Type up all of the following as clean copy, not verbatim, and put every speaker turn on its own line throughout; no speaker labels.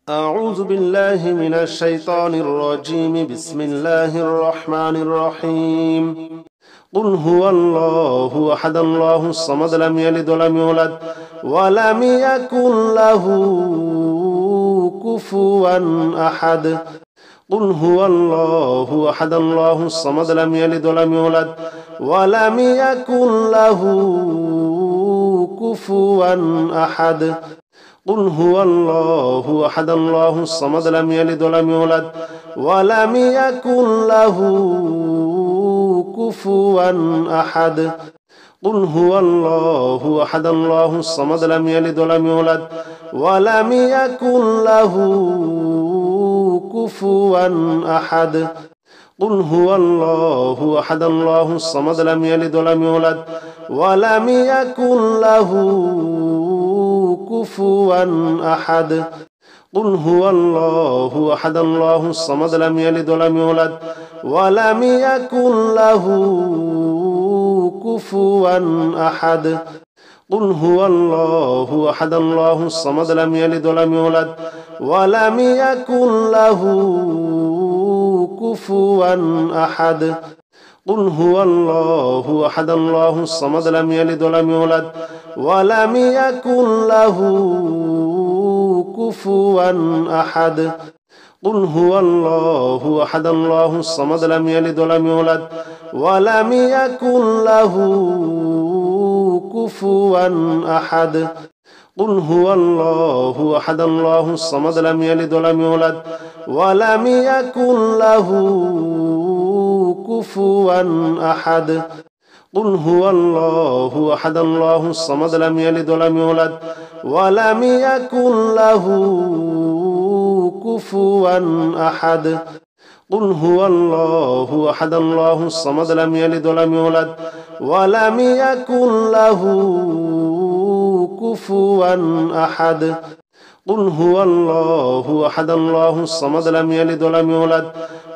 أعوذ بالله من الشيطان الرجيم. بسم الله الرحمن الرحيم. قل هو الله أحد الله الصمد لم يلد ولم يولد ولم يكن له كفوا أحد. قل هو الله أحد الله الصمد لم يلد ولم يولد ولم يكن له كفوا أحد. قل هو الله أحد الله الصمد لم يلد ولم يولد ولم يكن له كفوا أحد. قل هو الله أحد الله الصمد لم يلد ولم يولد ولم يكن له كفوا أحد. قل هو الله أحد الله الصمد لم يلد ولم يولد ولم يكن له كفوا أحد. قل هو الله أحد الله الصمد لم يلد ولم يولد ولم يكن له كفوا أحد. قل هو الله أحد الله الصمد لم يلد ولم يولد ولم يكن له كفوا أحد. قل هو الله أحد الله الصمد لم يلد ولم يولد ولم يكن له كفوا أحد. قل هو الله أحد الله الصمد لم يلد ولم يولد ولم يكن له كفوا أحد. قل هو الله أحد الله الصمد لم يلد ولم يولد ولم يكن له كفوا أحد. قل هو الله أحد الله الصمد لم يلد ولم يولد ولم يكن له كفوا أحد. قل هو الله أحد الله الصمد لم يلد ولم يولد ولم يكن له كفوا أحد. قل هو الله أحد الله الصمد لم يلد ولم يولد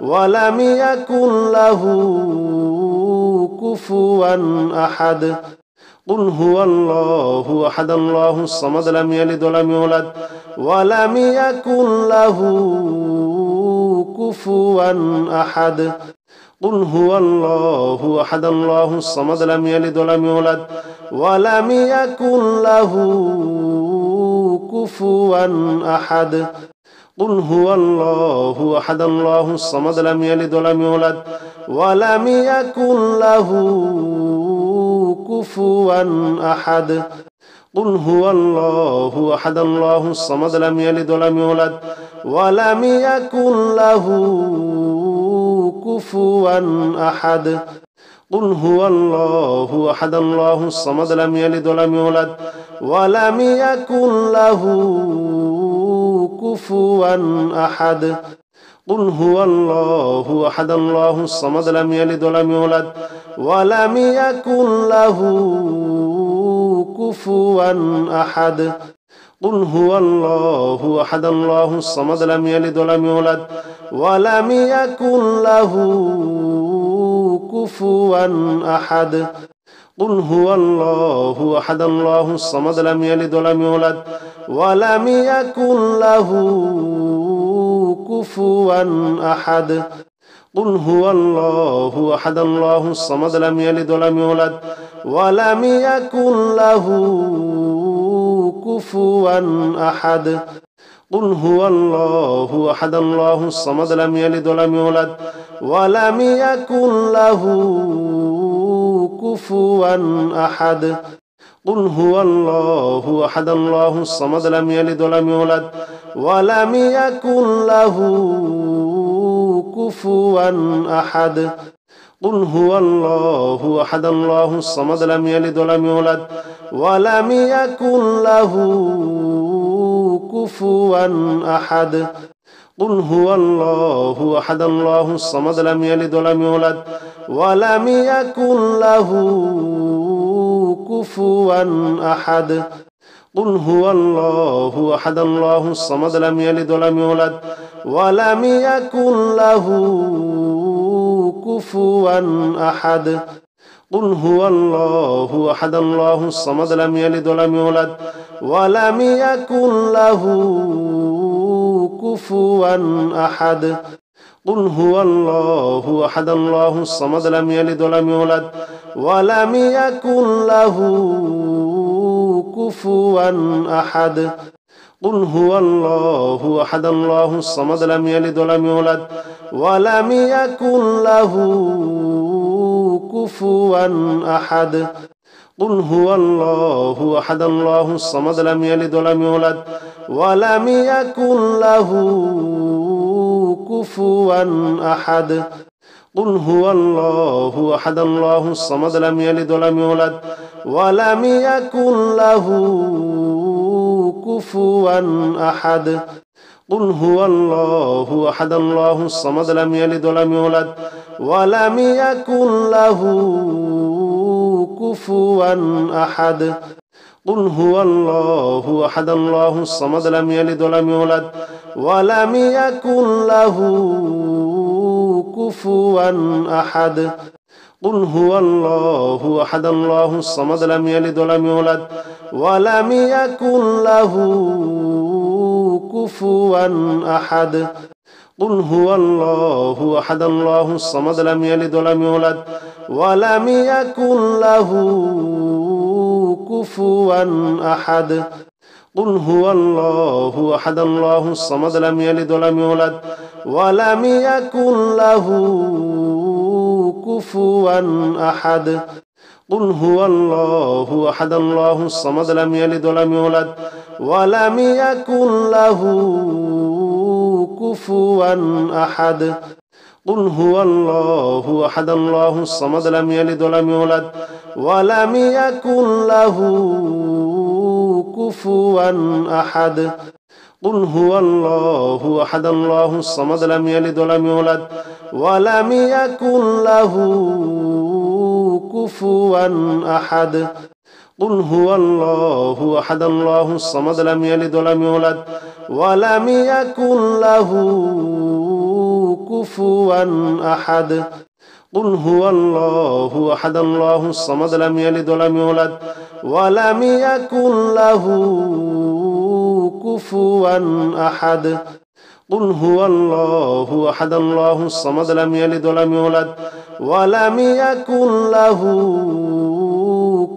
ولم يكن له كفوا أحد. قل هو الله أحد الله الصمد لم يلد ولم يولد ولم يكن له كفوا أحد. قل هو الله أحد الله الصمد لم يلد ولم يولد ولم يكن له كفوا أحد. قل هو الله أحد الله الصمد لم يلد ولم يولد ولم يكن له كفوا أحد. قل هو الله أحد الله الصمد لم يلد ولم يولد ولم يكن له كفوا أحد. قل هو الله أحد الله الصمد لم يلد ولم يولد ولم يكن له كفوا أحد. قل هو الله أحد الله الصمد لم يلد ولم يولد ولم يكن له كفوا أحد. قل هو الله أحد الله الصمد لم يلد ولم يولد ولم يكن له كفوا أحد. قل هو الله أحد الله الصمد لم يلد ولم يولد ولم يكن له كفوا أحد. قل هو الله أحد الله الصمد لم يلد ولم يولد ولم يكن له كفوا أحد. قل هو الله أحد الله الصمد لم يلد ولم يولد ولم يكن له كفوا أحد. قل هو الله أحد الله الصمد لم يلد ولم يولد ولم يكن له كفوا أحد. قل هو الله أحد الله الصمد لم يلد ولم يولد ولم يكن له كفوا أحد. قل هو الله أحد الله الصمد لم يلد ولم يولد ولم يكن له كفوا أحد. قل هو الله أحد الله الصمد لم يلد ولم يولد ولم يكن له كفوا أحد. قل هو الله أحد الله الصمد لم يلد ولم يولد ولم يكن له كفوا أحد قل هو الله أحد الله الصمد لم يلد ولم يولد ولم يكن له كفوا أحد قل هو الله أحد الله الصمد لم يلد ولم يولد ولم يكن له كفوا أحد قل هو الله أحد الله الصمد لم يلد ولم يولد ولم يكن له كفوا أحد قل هو الله أحد الله الصمد لم يلد ولم يولد ولم يكن له كفوا أحد قل هو الله أحد الله الصمد لم يلد ولم يولد ولم يكن له كفوا أحد قل هو الله أحد الله الصمد لم يلد ولم يولد ولم يكن له كفوا أحد قل هو الله أحد الله الصمد لم يلد ولم يولد ولم يكن له كفوا أحد قل هو الله أحد الله الصمد لم يلد ولم يولد ولم يكن له كفوا أحد قل هو الله أحد الله الصمد لم يلد ولم يولد ولم يكن له كفوا أحد قل هو الله أحد الله الصمد لم يلد ولم يولد ولم يكن له كفوا أحد قل هو الله أحد الله الصمد لم يلد ولم يولد ولم يكن له كفوا أحد قل هو الله أحد الله الصمد لم يلد ولم يولد ولم يكن له كفوا أحد قل هو الله أحد الله الصمد لم يلد ولم يولد ولم يكن له كفوا أحد قل هو الله أحد الله الصمد لم يلد ولم يولد ولم يكن له كفوا أحد قل هو الله أحد الله الصمد لم يلد ولم يولد ولم يكن له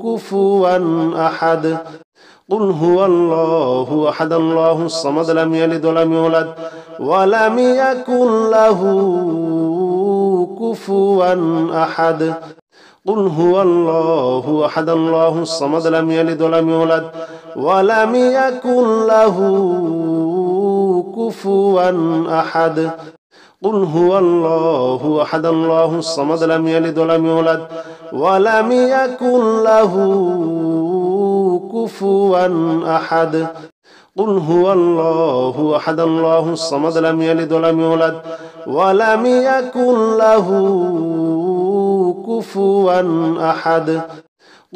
كفوا أحد قل هو الله أحد الله الصمد لم يلد ولم يولد ولم يكن له كفوا أحد قل هو الله أحد الله الصمد لم يلد ولم يولد ولم يكن له كفوا أحد قل هو الله أحد الله الصمد لم يلد ولم يولد ولم يكن له كفوا أحد قل هو الله أحد الله الصمد لم يلد ولم يولد ولم يكن له كفوا أحد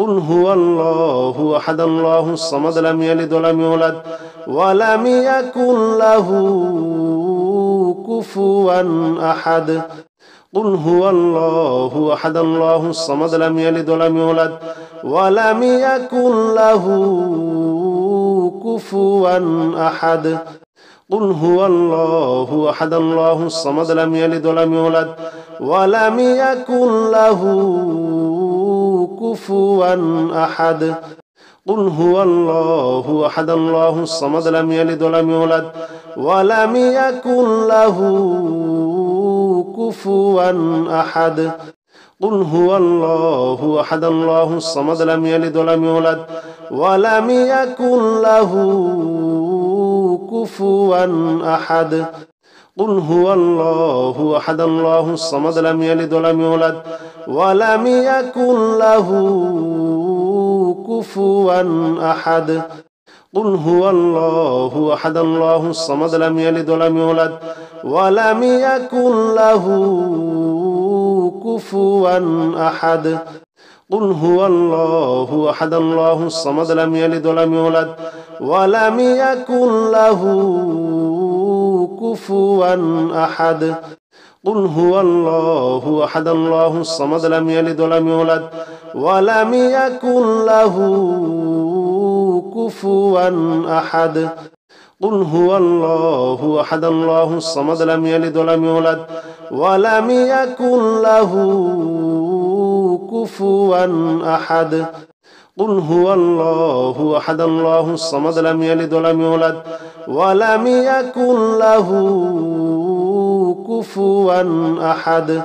قل هو الله أحد الله الصمد لم يلد ولم يولد ولم يكن له كفوا أحد قل هو الله أحد الله الصمد لم يلد ولم يولد ولم يكن له كفوا أحد قل هو الله أحد الله الصمد لم يلد ولم يولد ولم يكن له كفوا أحد قل هو الله أحد الله الصمد لم يلد ولم يولد ولم يكن له كفوا أحد قل هو الله أحد الله الصمد لم يلد ولم يولد ولم يكن له كفوا أحد قل هو الله أحد الله الصمد لم يلد ولم يولد ولم يكن له كفوا أحد قل هو الله أحد الله الصمد لم يلد ولم يولد ولم يكن له كفوا أحد قل هو الله أحد الله الصمد لم يلد ولم يولد ولم يكن له كفوا أحد قل هو الله أحد الله الصمد لم يلد ولم يولد ولم يكن له كفوا أحد قل هو الله أحد الله الصمد لم يلد ولم يولد ولم يكن له كفوا أحد قل هو الله أحد الله الصمد لم يلد ولم يولد ولم يكن له كفوا أحد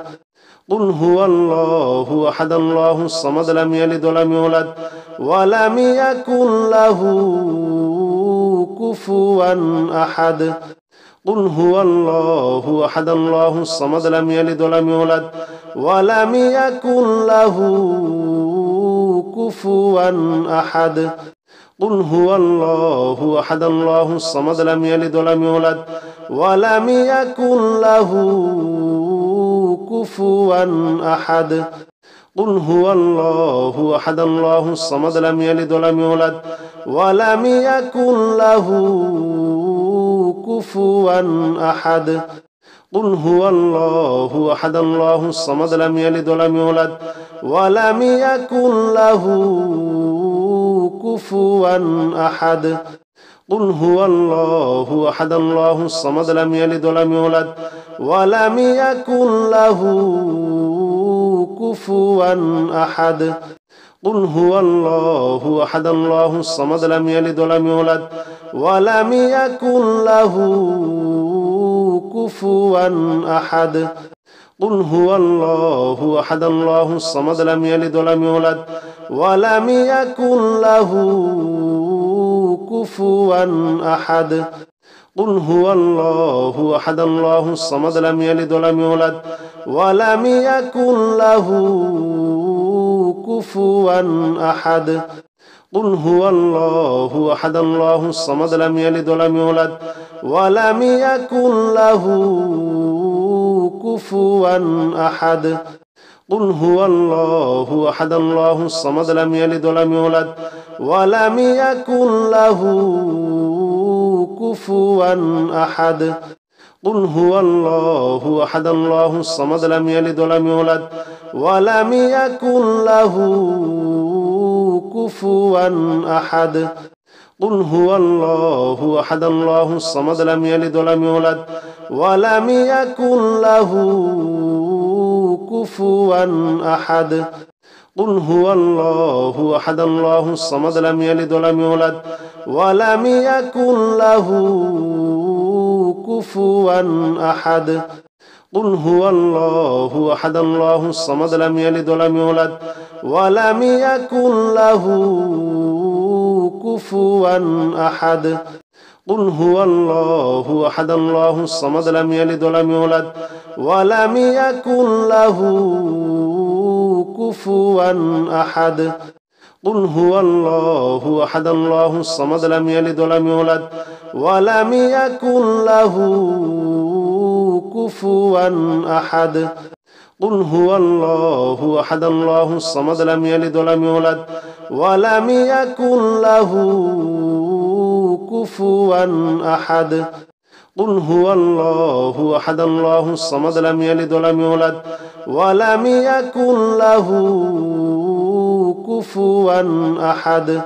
قل هو الله أحد الله الصمد لم يلد ولم يولد ولم يكن له كفوا أحد قل هو الله أحد الله الصمد لم يلد ولم يولد ولم يكن له كفوا أحد قل هو الله أحد الله الصمد لم يلد ولم يولد ولم يكن له كفوا أحد قل هو الله أحد الله الصمد لم يلد ولم يولد ولم يكن له كفوا أحد قل هو الله أحد الله الصمد لم يلد ولم يولد ولم يكن له كفوا أحد قل هو الله أحد الله الصمد لم يلد ولم يولد ولم يكن له كفوا أحد قل هو الله أحد الله الصمد لم يلد ولم يولد ولم يكن له كفوا أحد قل هو الله أحد الله الصمد لم يلد ولم يولد ولم يكن له كفوا أحد قل هو الله أحد الله الصمد لم يلد ولم يولد ولم يكن له كفوا أحد قل هو الله أحد الله الصمد لم يلد ولم يولد ولم يكن له كفوا أحد قل هو الله أحد الله الصمد لم يلد ولم يولد ولم يكن له كفوا أحد قل هو الله أحد الله الصمد لم يلد ولم يولد ولم يكن له كفوا أحد قل هو الله أحد الله الصمد لم يلد ولم يولد ولم يكن له كفوا أحد قل هو الله أحد الله الصمد لم يلد ولم يولد ولم يكن له كفوا أحد قل هو الله أحد الله الصمد لم يلد ولم يولد ولم يكن له كفوا أحد قل هو الله أحد الله الصمد لم يلد ولم يولد ولم يكن له كفوا أحد قل هو الله أحد الله الصمد لم يلد ولم يولد ولم يكن له كفوا أحد قل هو الله أحد الله الصمد لم يلد ولم يولد ولم يكن له كفوا أحد قل هو الله أحد الله الصمد لم يلد ولم يولد ولم يكن له كفوا أحد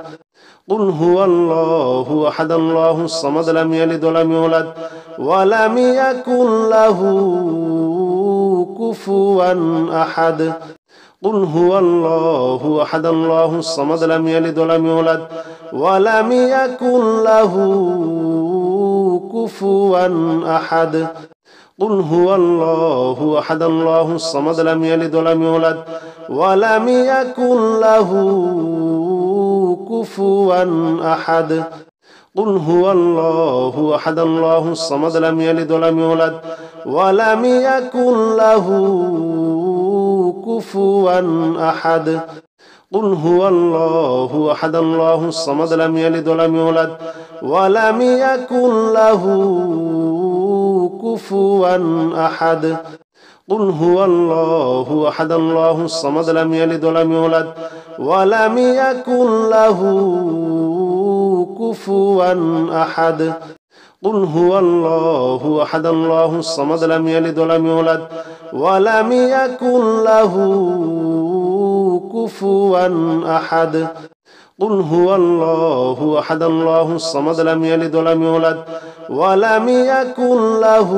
قل هو الله أحد الله الصمد لم يلد ولم يولد ولم يكن له كفوا أحد قل هو الله أحد الله الصمد لم يلد ولم يولد ولم يكن له كفوا أحد قل هو الله أحد الله الصمد لم يلد ولم يولد ولم يكن له كفوا أحد قل هو الله أحد الله الصمد لم يلد ولم يولد ولم يكن له كفوا أحد قل هو الله أحد الله الصمد لم يلد ولم يولد ولم يكن له كفوا أحد قل هو الله أحد الله الصمد لم يلد ولم يولد ولم يكن له كفوا أحد قل هو الله أحد الله الصمد لم يلد ولم يولد ولم يكن له كفوا أحد قل هو الله أحد الله الصمد لم يلد ولم يولد ولم يكن له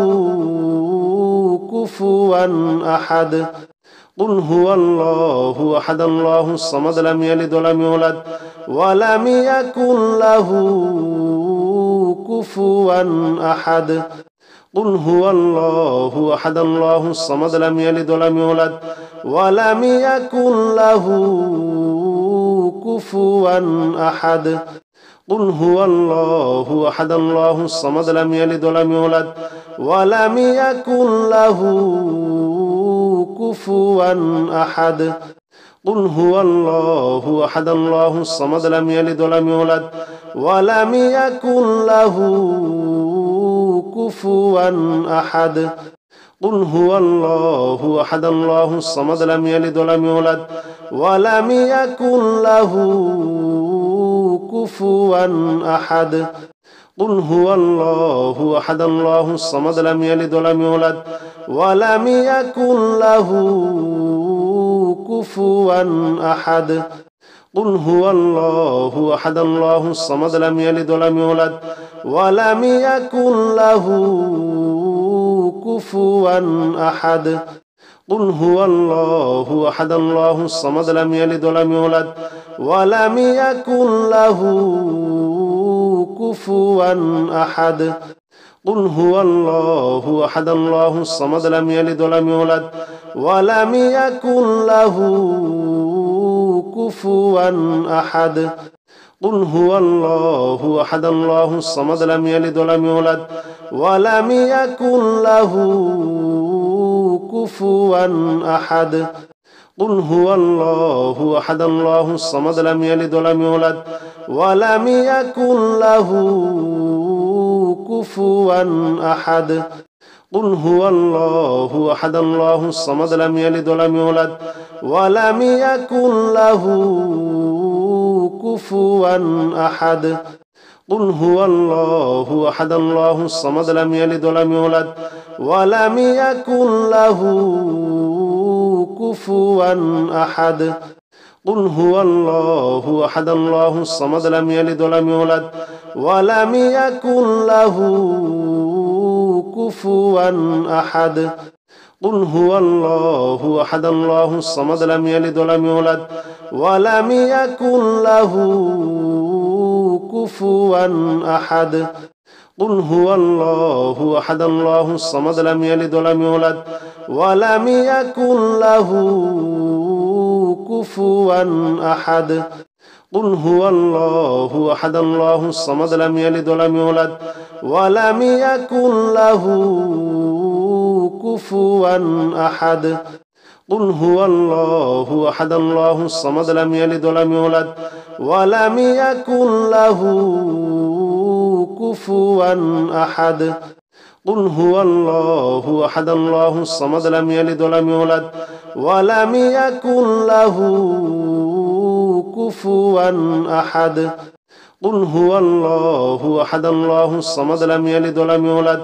كفوا أحد قل هو الله أحد الله الصمد لم يلد ولم يولد ولم يكن له كفوا أحد قل هو الله أحد الله الصمد لم يلد ولم يولد ولم يكن له كفوا أحد قل هو الله أحد الله الصمد لم يلد ولم يولد ولم يكن له كفوا أحد قل هو الله أحد الله الصمد لم يلد ولم يولد ولم يكن له كفوا أحد قل هو الله أحد الله الصمد لم يلد ولم يولد ولم يكن له كفوا أحد قل هو الله أحد الله الصمد لم يلد ولم يولد ولم يكن له كفوا أحد قل هو الله أحد الله الصمد لم يلد ولم يولد ولم يكن له كفوا أحد قل هو الله أحد الله الصمد لم يلد ولم يولد ولم يكن له كفوا أحد قل هو الله أحد الله الصمد لم يلد ولم يولد ولم يكن له كفوا أحد قل هو الله أحد الله الصمد لم يلد ولم يولد ولم يكن له كفوا أحد قل هو الله أحد الله الصمد لم يلد ولم يولد ولم يكن له كفوا أحد قل هو الله أحد الله الصمد لم يلد ولم يولد ولم يكن له كفوا أحد قل هو الله أحد الله الصمد لم يلد ولم يولد ولم يكن له كفوا أحد قل هو الله أحد الله الصمد لم يلد ولم يولد ولم يكن له كفوا أحد قل هو الله أحد الله الصمد لم يلد ولم يولد ولم يكن له كفوا أحد قل هو الله أحد الله الصمد لم يلد ولم يولد ولم يكن له كفوا أحد قل هو الله أحد الله الصمد لم يلد ولم يولد ولم يكن له كفوا أحد قل هو الله أحد الله الصمد لم يلد ولم يولد ولم يكن له كفوا أحد قل هو الله أحد الله الصمد لم يلد ولم يولد ولم يكن له كفوا أحد قل هو الله أحد الله الصمد لم يلد ولم يولد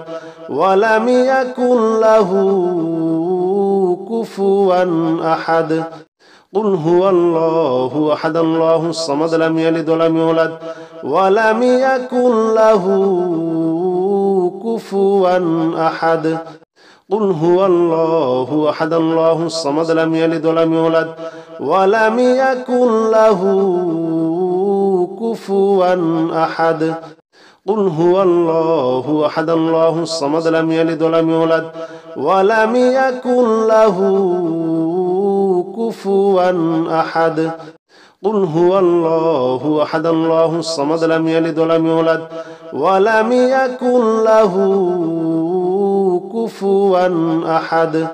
ولم يكن له كفوا أحد قل هو الله أحد الله الصمد لم يلد ولم يولد ولم يكن له كفوا أحد قل هو الله أحد الله الصمد لم يلد ولم يولد ولم يكن له كفوا أحد قل هو الله أحد الله الصمد لم يلد ولم يولد ولم يكن له كفوا أحد قل هو الله أحد الله الصمد لم يلد ولم يولد ولم يكن له كفوا أحد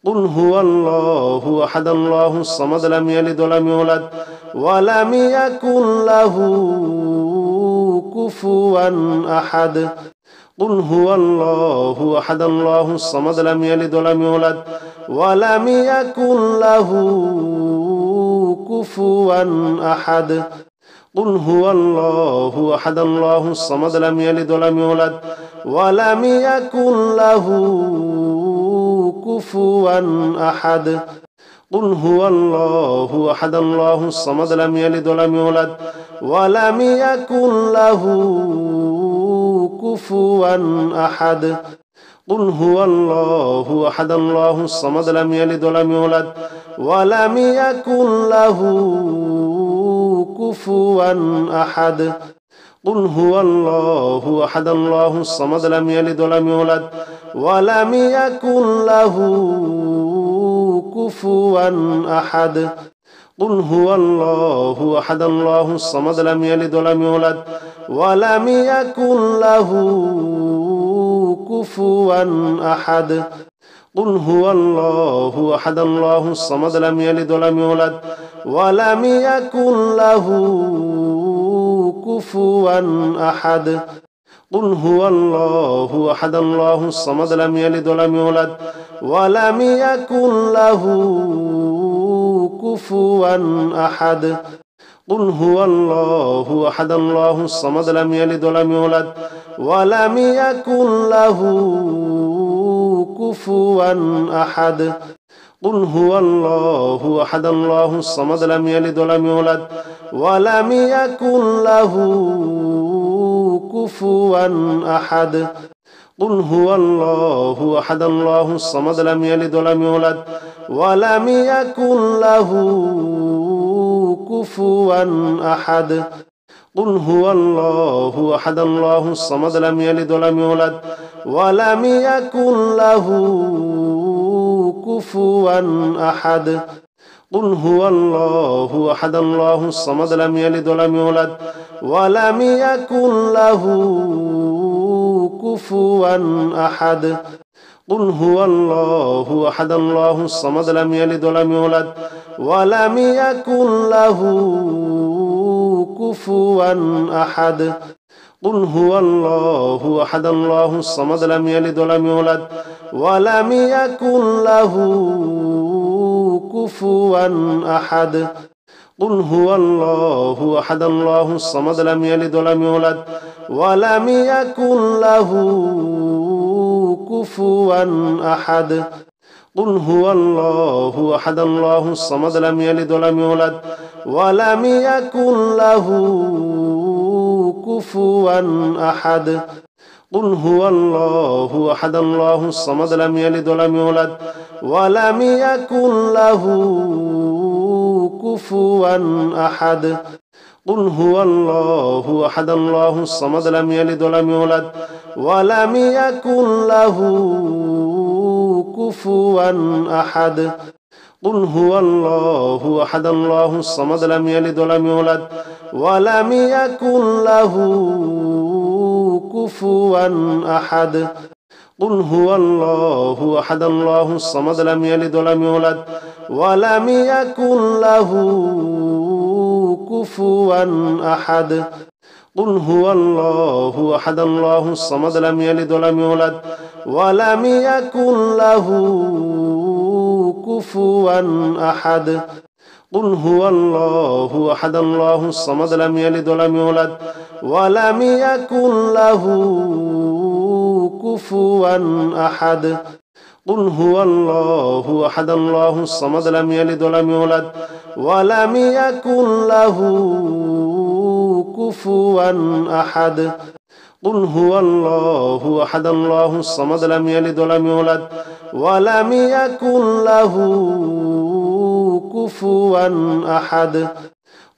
قل هو الله أحد الله الصمد لم يلد ولم يولد ولم يكن له كفوا أحد قل هو الله أحد الله الصمد لم يلد ولم يولد ولم يكن له كفوا أحد قل هو الله أحد الله الصمد لم يلد ولم يولد ولم يكن له كفوا أحد قل هو الله أحد الله الصمد لم يلد ولم يولد ولم يكن له كفوا أحد قل هو الله أحد الله الصمد لم يلد ولم يولد ولم يكن له كفوا أحد قل هو الله أحد الله الصمد لم يلد ولم يولد ولم يكن له كفوا أحد قل هو الله أحد الله الصمد لم يلد ولم يولد ولم يكن له كفوا أحد قل هو الله أحد الله الصمد لم يلد ولم يولد ولم يكن له كفوا أحد قل هو الله أحد الله الصمد لم يلد ولم يولد ولم يكن له كفوا أحد قل هو الله أحد الله الصمد لم يلد ولم يولد ولم يكن له كفوا أحد قل هو الله أحد الله الصمد لم يلد ولم يولد ولم يكن له كفوا أحد قل هو الله أحد الله الصمد لم يلد ولم يولد ولم يكن له كفوا أحد قل هو الله أحد الله الصمد لم يلد ولم يولد ولم يكن له كفوا أحد قل هو الله أحد الله الصمد لم يلد ولم يولد ولم يكن له كفوا أحد قل هو الله أحد الله الصمد لم يلد ولم يولد ولم يكن له كفوا أحد قل هو الله أحد الله الصمد لم يلد ولم يولد ولم يكن له كفوا أحد قل هو الله أحد الله الصمد لم يلد ولم يولد ولم يكن له كفوا أحد قل هو الله أحد الله الصمد لم يلد ولم يولد ولم يكن له كفوا أحد قل هو الله أحد الله الصمد لم يلد ولم يولد ولم يكن له كفوا أحد قل هو الله أحد الله الصمد لم يلد ولم يولد ولم يكن له كفوا أحد قل هو الله أحد الله الصمد لم يلد ولم يولد ولم يكن له كفوا أحد قل هو الله أحد الله الصمد لم يلد ولم يولد ولم يكن له كفوا أحد قل هو الله أحد الله الصمد لم يلد ولم يولد ولم يكن له كفوا أحد قل هو الله أحد الله الصمد لم يلد ولم يولد ولم يكن له كفوا أحد قل هو الله أحد الله الصمد لم يلد ولم يولد ولم يكن له كفوا أحد قل هو الله أحد الله الصمد لم يلد ولم يولد ولم يكن له كفوا أحد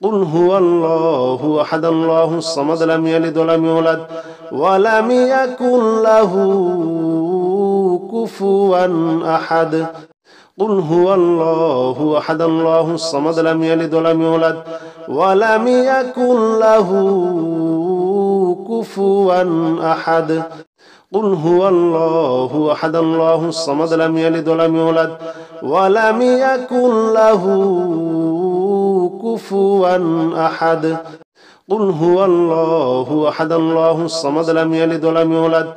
قل هو الله أحد الله الصمد لم يلد ولم يولد ولم يكن له كفوا أحد قل هو الله أحد الله الصمد لم يلد ولم يولد ولم يكن له كفوا أحد قل هو الله أحد الله الصمد لم يلد ولم يولد ولم يكن له كفوا أحد قل هو الله أحد الله الصمد لم يلد ولم يولد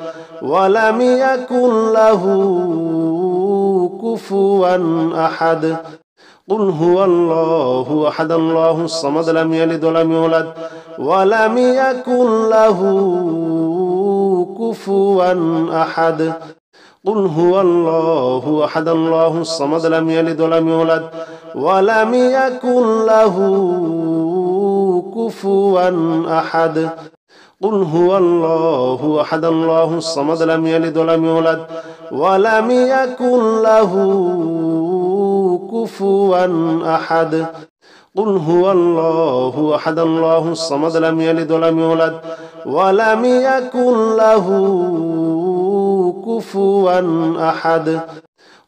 ولم يكن له كفوا أحد قل هو الله أحد الله الصمد لم يلد ولم يولد ولم يكن له كفوا أحد قل هو الله أحد الله الصمد لم يلد ولم يولد ولم يكن له كفوا أحد قل هو الله أحد الله الصمد لم يلد ولم يولد ولم يكن له كفوا أحد قل هو الله أحد الله الصمد لم يلد ولم يولد ولم يكن له كفوا أحد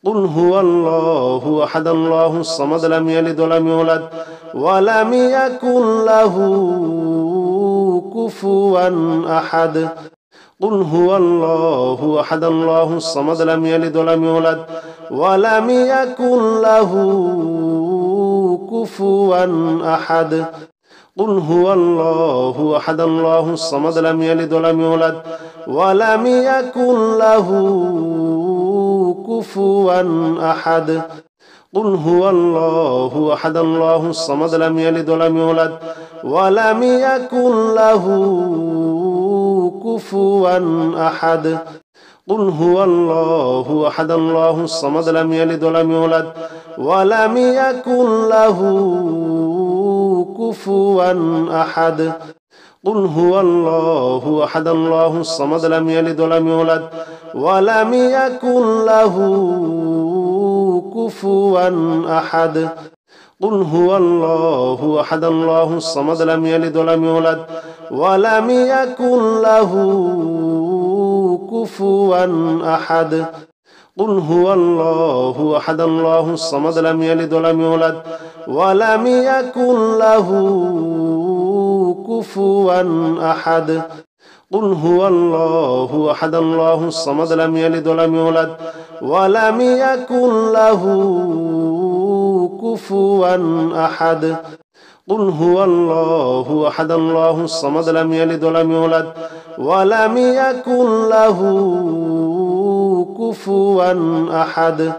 قل هو الله أحد الله الصمد لم يلد ولم يولد ولم يكن له كفوا أحد قل هو الله أحد الله الصمد لم يلد ولم يولد ولم يكن له كفوا أحد قل هو الله أحد الله الصمد لم يلد ولم يولد ولم يكن له كفوا أحد قل هو الله أحد الله الصمد لم يلد ولم يولد ولم يكن له كفوا أحد قل هو الله أحد الله الصمد لم يلد ولم يولد ولم يكن له كفوا أحد قل هو الله أحد الله الصمد لم يلد ولم يولد ولم يكن له كفوا أحد قل هو الله أحد الله الصمد لم يلد ولم يولد ولم يكن له كفوا أحد قل هو الله أحد الله الصمد لم يلد ولم يولد ولم يكن له كفوا أحد قل هو الله أحد الله الصمد لم يلد ولم يولد ولم يكن له كفوا أحد قل هو الله أحد الله الصمد لم يلد ولم يولد ولم يكن له كفوا أحد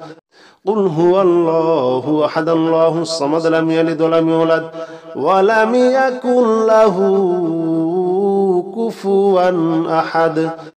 قل هو الله أحد الله الصمد لم يلد ولم يولد ولم يكن له كفوا أحد